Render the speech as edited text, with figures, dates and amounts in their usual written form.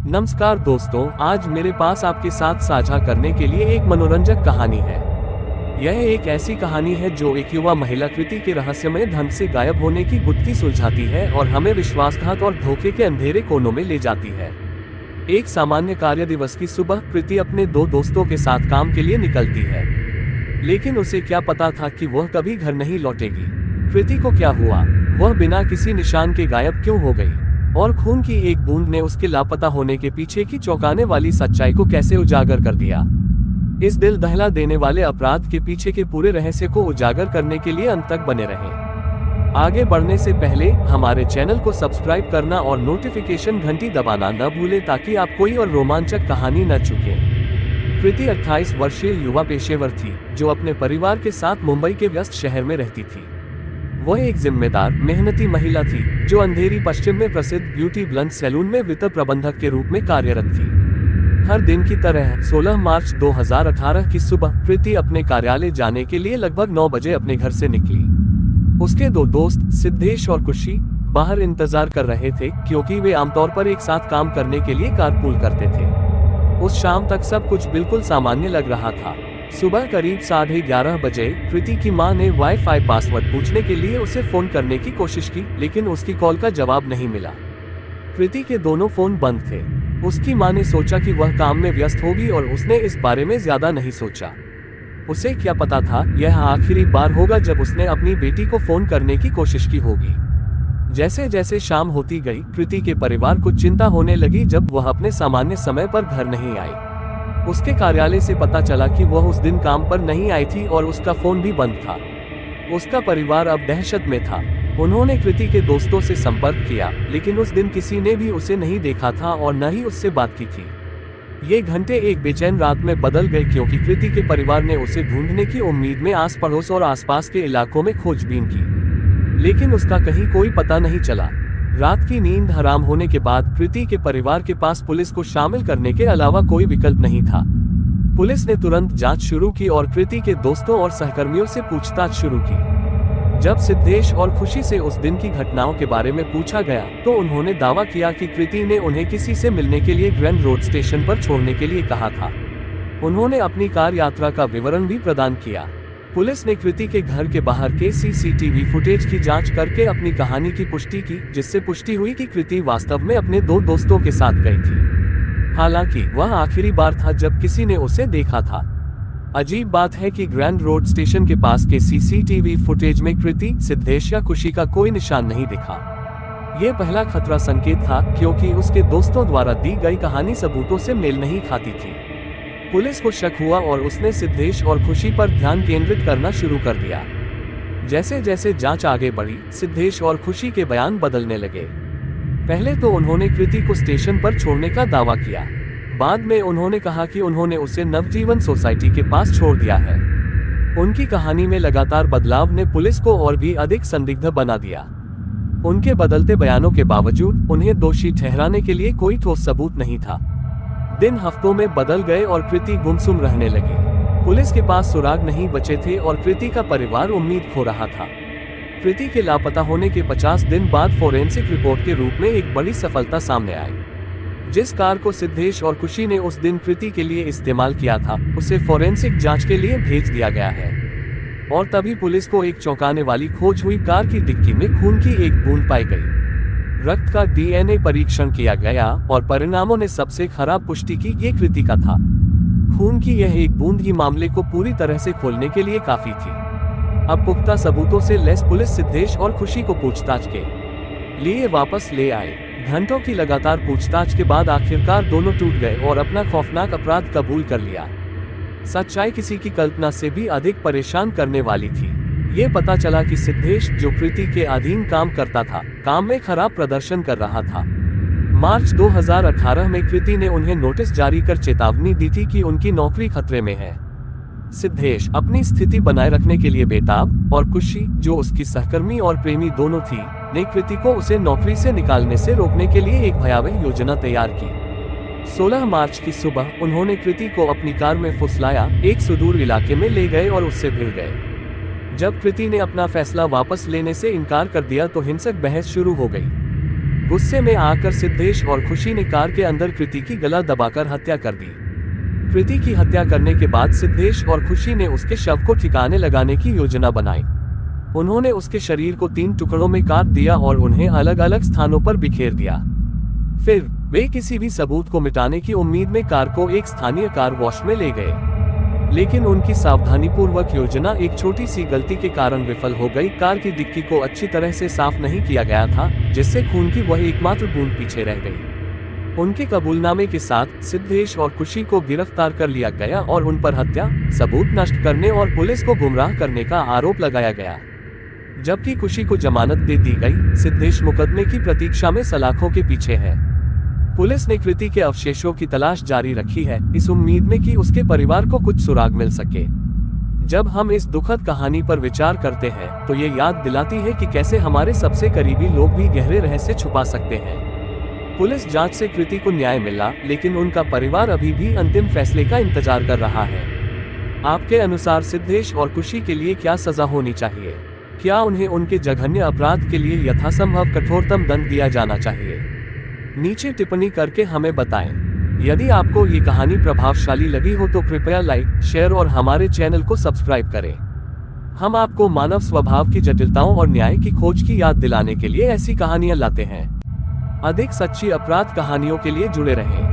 नमस्कार दोस्तों, आज मेरे पास आपके साथ साझा करने के लिए एक मनोरंजक कहानी है। यह एक ऐसी कहानी है जो एक युवा महिला कृति के रहस्यमय ढंग से गायब होने की गुत्थी सुलझाती है और हमें विश्वासघात और धोखे के अंधेरे कोनों में ले जाती है। एक सामान्य कार्य दिवस की सुबह कृति अपने दो दोस्तों के साथ काम के लिए निकलती है, लेकिन उसे क्या पता था कि वह कभी घर नहीं लौटेगी। कृति को क्या हुआ, वह बिना किसी निशान के गायब क्यों हो गई, और खून की एक बूंद ने उसके लापता होने के पीछे की चौंकाने वाली सच्चाई को कैसे उजागर कर दिया। इस दिल दहला देने वाले अपराध के पीछे के पूरे रहस्य को उजागर करने के लिए अंत तक बने रहें। आगे बढ़ने से पहले हमारे चैनल को सब्सक्राइब करना और नोटिफिकेशन घंटी दबाना न भूलें ताकि आप कोई और रोमांचक कहानी न चूकें। कृति 28 वर्षीय युवा पेशेवर थी जो अपने परिवार के साथ मुंबई के व्यस्त शहर में रहती थी। वह एक जिम्मेदार, मेहनती महिला थी जो अंधेरी पश्चिम में प्रसिद्ध ब्यूटी ब्लेंड सैलून में वित्त प्रबंधक के रूप में कार्यरत थी। हर दिन की तरह 16 मार्च 2018 की सुबह कृति अपने कार्यालय जाने के लिए लगभग 9 बजे अपने घर से निकली। उसके दो दोस्त सिद्धेश और खुशी बाहर इंतजार कर रहे थे क्योंकि वे आमतौर पर एक साथ काम करने के लिए कारपूल करते थे। उस शाम तक सब कुछ बिल्कुल सामान्य लग रहा था। सुबह करीब 11:30 बजे कृति की मां ने वाईफाई पासवर्ड पूछने के लिए उसे फोन करने की कोशिश की, लेकिन उसकी कॉल का जवाब नहीं मिला। कृति के दोनों फोन बंद थे। उसकी मां ने सोचा कि वह काम में व्यस्त होगी और उसने इस बारे में ज्यादा नहीं सोचा। उसे क्या पता था, यह आखिरी बार होगा जब उसने अपनी बेटी को फोन करने की कोशिश की होगी। जैसे जैसे शाम होती गई, कृति के परिवार को चिंता होने लगी जब वह अपने सामान्य समय पर घर नहीं आई। उसके कार्यालय से पता चला कि वह उस दिन काम पर नहीं आई थी और उसका फोन भी बंद था। उसका परिवार अब दहशत में था। उन्होंने कृति के दोस्तों से संपर्क किया, लेकिन उस दिन किसी ने भी उसे नहीं देखा था और न ही उससे बात की थी। ये घंटे एक बेचैन रात में बदल गए क्योंकि कृति के परिवार ने उसे ढूंढने की उम्मीद में आस पड़ोस और आसपास के इलाकों में खोजबीन की, लेकिन उसका कहीं कोई पता नहीं चला। रात की नींद हराम होने के बाद कृति के परिवार के पास पुलिस को शामिल करने के अलावा कोई विकल्प नहीं था। पुलिस ने तुरंत जांच शुरू की और कृति के दोस्तों और सहकर्मियों से पूछताछ शुरू की। जब सिद्धेश और खुशी से उस दिन की घटनाओं के बारे में पूछा गया तो उन्होंने दावा किया कि कृति ने उन्हें किसी से मिलने के लिए ग्रैंड रोड स्टेशन पर छोड़ने के लिए कहा था। उन्होंने अपनी कार यात्रा का विवरण भी प्रदान किया। पुलिस ने कृति के घर के बाहर के सीसीटीवी फुटेज की जांच करके अपनी कहानी की पुष्टि की, जिससे पुष्टि हुई कि कृति वास्तव में अपने दो दोस्तों के साथ गई थी। हालांकि वह आखिरी बार था जब किसी ने उसे देखा था। अजीब बात है कि ग्रैंड रोड स्टेशन के पास के सीसीटीवी फुटेज में कृति, सिद्धेश या खुशी का कोई निशान नहीं दिखा। ये पहला खतरा संकेत था क्योंकि उसके दोस्तों द्वारा दी गई कहानी सबूतों से मेल नहीं खाती थी। पुलिस को शक हुआ और उसने सिद्धेश और खुशी पर ध्यान केंद्रित करना शुरू कर दिया। जैसे जैसे जांच आगे बढ़ी, सिद्धेश और खुशी के बयान बदलने लगे। पहले तो उन्होंने कृति को स्टेशन पर छोड़ने का दावा किया। बाद में उन्होंने कहा कि उन्होंने उसे नवजीवन सोसाइटी के पास छोड़ दिया है। उनकी कहानी में लगातार बदलाव ने पुलिस को और भी अधिक संदिग्ध बना दिया। उनके बदलते बयानों के बावजूद उन्हें दोषी ठहराने के लिए कोई ठोस सबूत नहीं था। दिन हफ्तों में बदल गए और कृति गुमसुम रहने लगी। पुलिस के पास सुराग नहीं बचे थे और कृति का परिवार उम्मीद खो रहा था। कृति के लापता होने के 50 दिन बाद फोरेंसिक रिपोर्ट के रूप में एक बड़ी सफलता सामने आई। जिस कार को सिद्धेश और खुशी ने उस दिन कृति के लिए इस्तेमाल किया था, उसे फोरेंसिक जांच के लिए भेज दिया गया है। और तभी पुलिस को एक चौंकाने वाली खोज हुई। कार की डिक्की में खून की एक बूंद पाई गई। रक्त का डीएनए परीक्षण किया गया और परिणामों ने सबसे खराब पुष्टि की ये कृति का था। खून की यह एक बूंद ही मामले को पूरी तरह से खोलने के लिए काफी थी। अब पुख्ता सबूतों से लैस पुलिस सिद्धेश और खुशी को पूछताछ के लिए वापस ले आए। घंटों की लगातार पूछताछ के बाद आखिरकार दोनों टूट गए और अपना खौफनाक अपराध कबूल कर लिया। सच्चाई किसी की कल्पना से भी अधिक परेशान करने वाली थी। ये पता चला कि सिद्धेश, जो कृति के अधीन काम करता था, काम में खराब प्रदर्शन कर रहा था। मार्च 2018 में कृति ने उन्हें नोटिस जारी कर चेतावनी दी थी कि उनकी नौकरी खतरे में है। सिद्धेश अपनी स्थिति बनाए रखने के लिए बेताब और खुशी, जो उसकी सहकर्मी और प्रेमी दोनों थी, ने कृति को उसे नौकरी से निकालने से रोकने के लिए एक भयावह योजना तैयार की। 16 मार्च की सुबह उन्होंने कृति को अपनी कार में फुसलाया, एक सुदूर इलाके में ले गए और उससे भिड़ गए। जब कृति ने अपना फैसला वापस लेने से इनकार कर दिया तो हिंसक बहस शुरू हो गई। गुस्से में आकर सिद्धेश और खुशी ने कार के अंदर कृति की गला दबाकर हत्या कर दी। कृति की हत्या करने के बाद सिद्धेश और खुशी ने उसके शव को ठिकाने लगाने की योजना बनाई। उन्होंने उसके शरीर को 3 टुकड़ों में काट दिया और उन्हें अलग अलग स्थानों पर बिखेर दिया। फिर वे किसी भी सबूत को मिटाने की उम्मीद में कार को एक स्थानीय कार वॉश में ले गए। लेकिन उनकी सावधानीपूर्वक योजना एक छोटी सी गलती के कारण विफल हो गई। कार की डिक्की को अच्छी तरह से साफ नहीं किया गया था, जिससे खून की वह एकमात्र बूंद पीछे रह गई। उनके कबूलनामे के साथ सिद्धेश और खुशी को गिरफ्तार कर लिया गया और उन पर हत्या, सबूत नष्ट करने और पुलिस को गुमराह करने का आरोप लगाया गया। जबकि खुशी को जमानत दे दी गई, सिद्धेश मुकदमे की प्रतीक्षा में सलाखों के पीछे है। पुलिस ने कृति के अवशेषों की तलाश जारी रखी है, इस उम्मीद में कि उसके परिवार को कुछ सुराग मिल सके। जब हम इस दुखद कहानी पर विचार करते हैं तो ये याद दिलाती है कि कैसे हमारे सबसे करीबी लोग भी गहरे रहस्य छुपा सकते हैं। पुलिस जांच से कृति को न्याय मिला, लेकिन उनका परिवार अभी भी अंतिम फैसले का इंतजार कर रहा है। आपके अनुसार सिद्धेश और खुशी के लिए क्या सजा होनी चाहिए? क्या उन्हें उनके जघन्य अपराध के लिए यथासंभव कठोरतम दंड दिया जाना चाहिए? नीचे टिप्पणी करके हमें बताएं। यदि आपको ये कहानी प्रभावशाली लगी हो तो कृपया लाइक, शेयर और हमारे चैनल को सब्सक्राइब करें। हम आपको मानव स्वभाव की जटिलताओं और न्याय की खोज की याद दिलाने के लिए ऐसी कहानियां लाते हैं। अधिक सच्ची अपराध कहानियों के लिए जुड़े रहें।